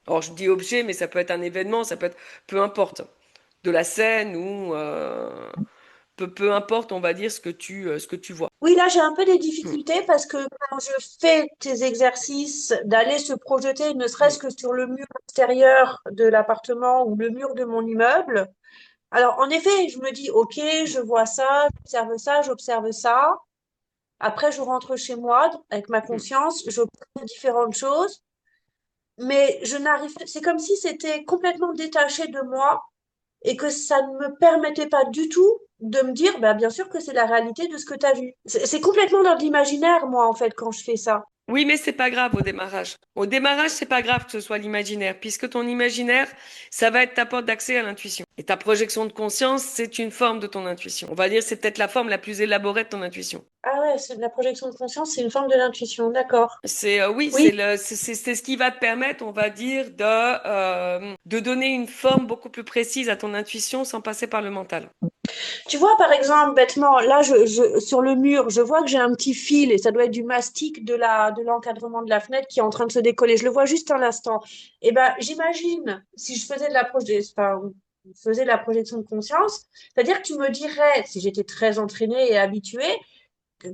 Alors je dis objet, mais ça peut être un événement, ça peut être peu importe, de la scène ou peu importe, on va dire ce que tu vois. Oui, là, j'ai un peu des Mm. difficultés parce que quand je fais tes exercices d'aller se projeter, ne Mm. serait-ce que sur le mur extérieur de l'appartement ou le mur de mon immeuble, alors en effet, je me dis, OK, je vois ça, j'observe ça. Après, je rentre chez moi avec ma Mm. conscience, j'observe différentes choses, mais je n'arrive, c'est comme si c'était complètement détaché de moi et que ça ne me permettait pas du tout de me dire, bah, bien sûr que c'est la réalité de ce que tu as vu. C'est complètement dans de l'imaginaire, moi, en fait, quand je fais ça. Oui, mais c'est pas grave au démarrage. Au démarrage, c'est pas grave que ce soit l'imaginaire, puisque ton imaginaire, ça va être ta porte d'accès à l'intuition. Et ta projection de conscience, c'est une forme de ton intuition. On va dire, c'est peut-être la forme la plus élaborée de ton intuition. Ah ouais, c'est de la projection de conscience, c'est une forme de l'intuition, d'accord. C'est oui, Oui, c'est ce qui va te permettre, on va dire, de donner une forme beaucoup plus précise à ton intuition sans passer par le mental. tu vois, par exemple, bêtement, là, sur le mur, je vois que j'ai un petit fil et ça doit être du mastic de l'encadrement de la fenêtre qui est en train de se décoller. Je le vois juste un instant. Et ben, j'imagine, si je faisais de la enfin, faisais de la projection de conscience, c'est-à-dire que tu me dirais, si j'étais très entraînée et habituée,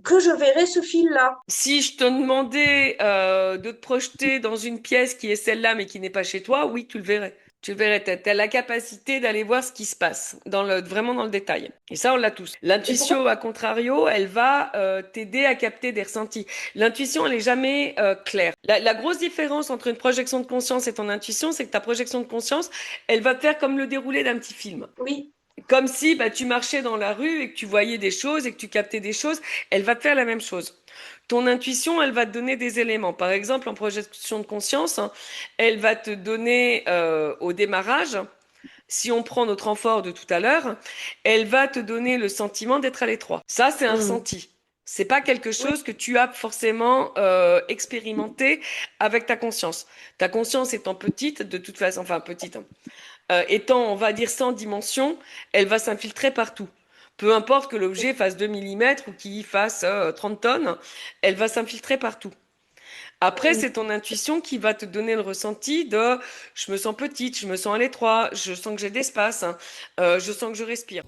que je verrais ce fil-là. Si je te demandais de te projeter dans une pièce qui est celle-là mais qui n'est pas chez toi, oui, tu le verrais. Tu le verrais, t'as la capacité d'aller voir ce qui se passe, vraiment dans le détail. Et ça, on l'a tous. Et pourquoi? L'intuition, à contrario, elle va t'aider à capter des ressentis. L'intuition, elle est jamais claire. La grosse différence entre une projection de conscience et ton intuition, c'est que ta projection de conscience, elle va te faire comme le déroulé d'un petit film. Oui. Comme si bah, tu marchais dans la rue et que tu voyais des choses et que tu captais des choses, elle va te faire la même chose. Ton intuition, elle va te donner des éléments. Par exemple, en projection de conscience, hein, elle va te donner au démarrage, si on prend notre renfort de tout à l'heure, elle va te donner le sentiment d'être à l'étroit. Ça, c'est un Hmm. ressenti. C'est pas quelque Oui. chose que tu as forcément expérimenté avec ta conscience. Ta conscience étant petite, de toute façon, enfin petite, hein, étant, on va dire, sans dimension, elle va s'infiltrer partout. Peu importe que l'objet fasse 2 millimètres ou qu'il fasse 30 tonnes, elle va s'infiltrer partout. Après, Hmm. c'est ton intuition qui va te donner le ressenti de je me sens petite, je me sens à l'étroit, je sens que j'ai d'espace, hein, je sens que je respire.